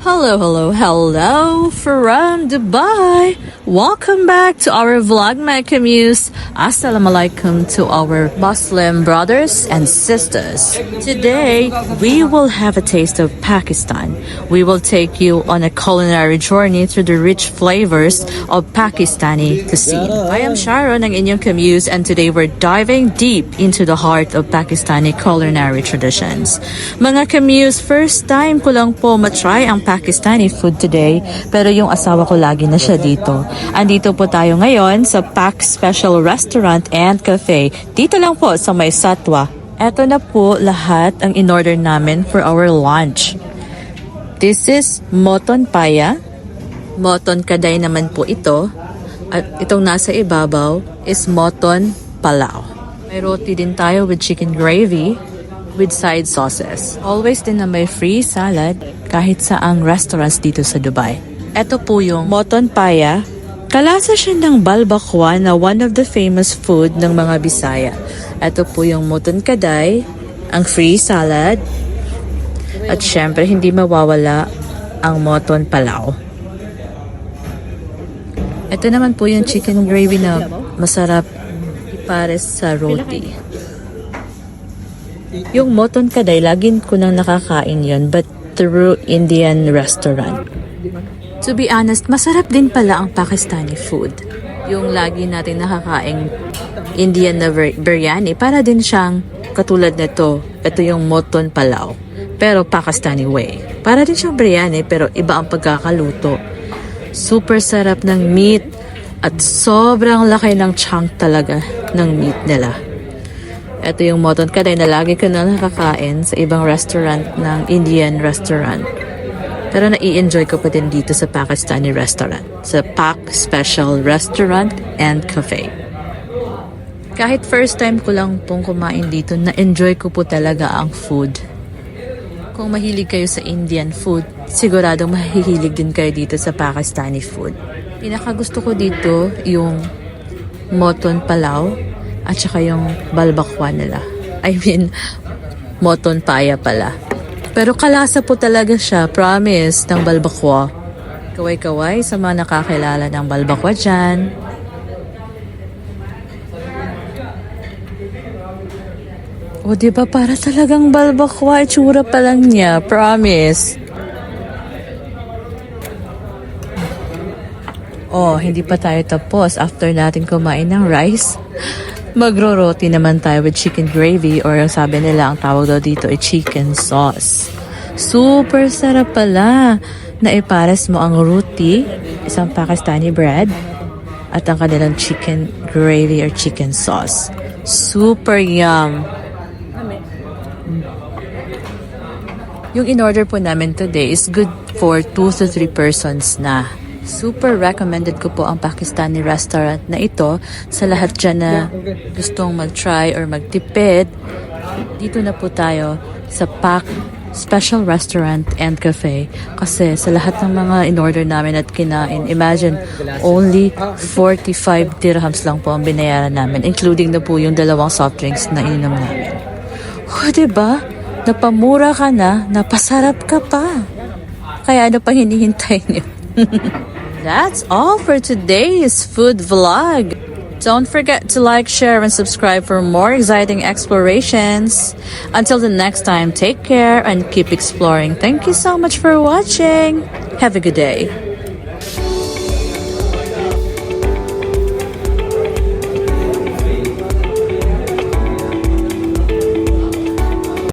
Hello, hello, hello from Dubai. Welcome back to our vlog, my commutes. Assalamualaikum to our Muslim brothers and sisters. Today, we will have a taste of Pakistan. We will take you on a culinary journey through the rich flavors of Pakistani cuisine. I am Sharon, ang inyong commutes, and today we're diving deep into the heart of Pakistani culinary traditions. Mga commutes, first time ko lang po matry ang Pakistani food today, pero yung asawa ko lagi na siya dito. Andito po tayo ngayon sa Pak Special Restaurant and Cafe. Dito lang po sa may Satwa. Eto na po lahat ang in-order namin for our lunch. This is moton paya. Moton kaday naman po ito. At itong nasa ibabaw is moton palao. May roti din tayo with chicken gravy with side sauces. Always din na may free salad kahit saang restaurants dito sa Dubai. Ito po yung moton paya. Kalasa siya ng balbakwa na one of the famous food ng mga Bisaya. Ito po yung moton kaday, ang free salad, at syempre hindi mawawala ang moton palao. Ito naman po yung chicken gravy na masarap ipares sa roti. Yung moton kaday, laging ko nang nakakain yun, but through Indian restaurant. To be honest, masarap din pala ang Pakistani food. Yung lagi natin nakakaing Indian na biryani, para din siyang katulad nito. Ito yung moton palao, pero Pakistani way. Para din siyang biryani, pero iba ang pagkakaluto. Super sarap ng meat at sobrang laki ng chunk talaga ng meat nila. Ito yung moton kaday na lagi ko na nakakain sa ibang restaurant ng Indian restaurant. Pero nai-enjoy ko pa din dito sa Pakistani restaurant, sa Pak Special Restaurant and Cafe. Kahit first time ko lang pong kumain dito, na-enjoy ko po talaga ang food. Kung mahilig kayo sa Indian food, siguradong mahihilig din kayo dito sa Pakistani food. Pinakagusto ko dito yung moton palao at saka yung balbakwa nila. I mean, moton paya pala. Pero kalasa po talaga siya, promise, ng balbakwa. Kaway-kaway sa mga nakakilala ng balbakwa dyan. O diba para talagang balbakwa, itsura pa lang niya, promise. Oh, hindi pa tayo tapos after natin kumain ng rice. Magro-roti naman tayo with chicken gravy, or sabi nila ang tawag daw dito ay chicken sauce. Super sarap pala na ipares mo ang roti, isang Pakistani bread, at ang kanilang chicken gravy or chicken sauce. Super yum! Yung in-order po namin today is good for 2 to 3 persons na. Super recommended ko po ang Pakistani restaurant na ito sa lahat dyan na gustong mag-try or magtipid. Dito na po tayo sa Pak Special Restaurant and Cafe. Kasi sa lahat ng mga in-order namin at kinain, imagine, only 45 dirhams lang po ang binayaran namin, including na po yung 2 soft drinks na ininom namin. Oh, diba? Napamura ka na, napasarap ka pa. Kaya ano pa hinihintay niyo? That's all for today's food vlog. Don't forget to like, share, and subscribe for more exciting explorations. Until the next time, take care and keep exploring. Thank you so much for watching. Have a good day.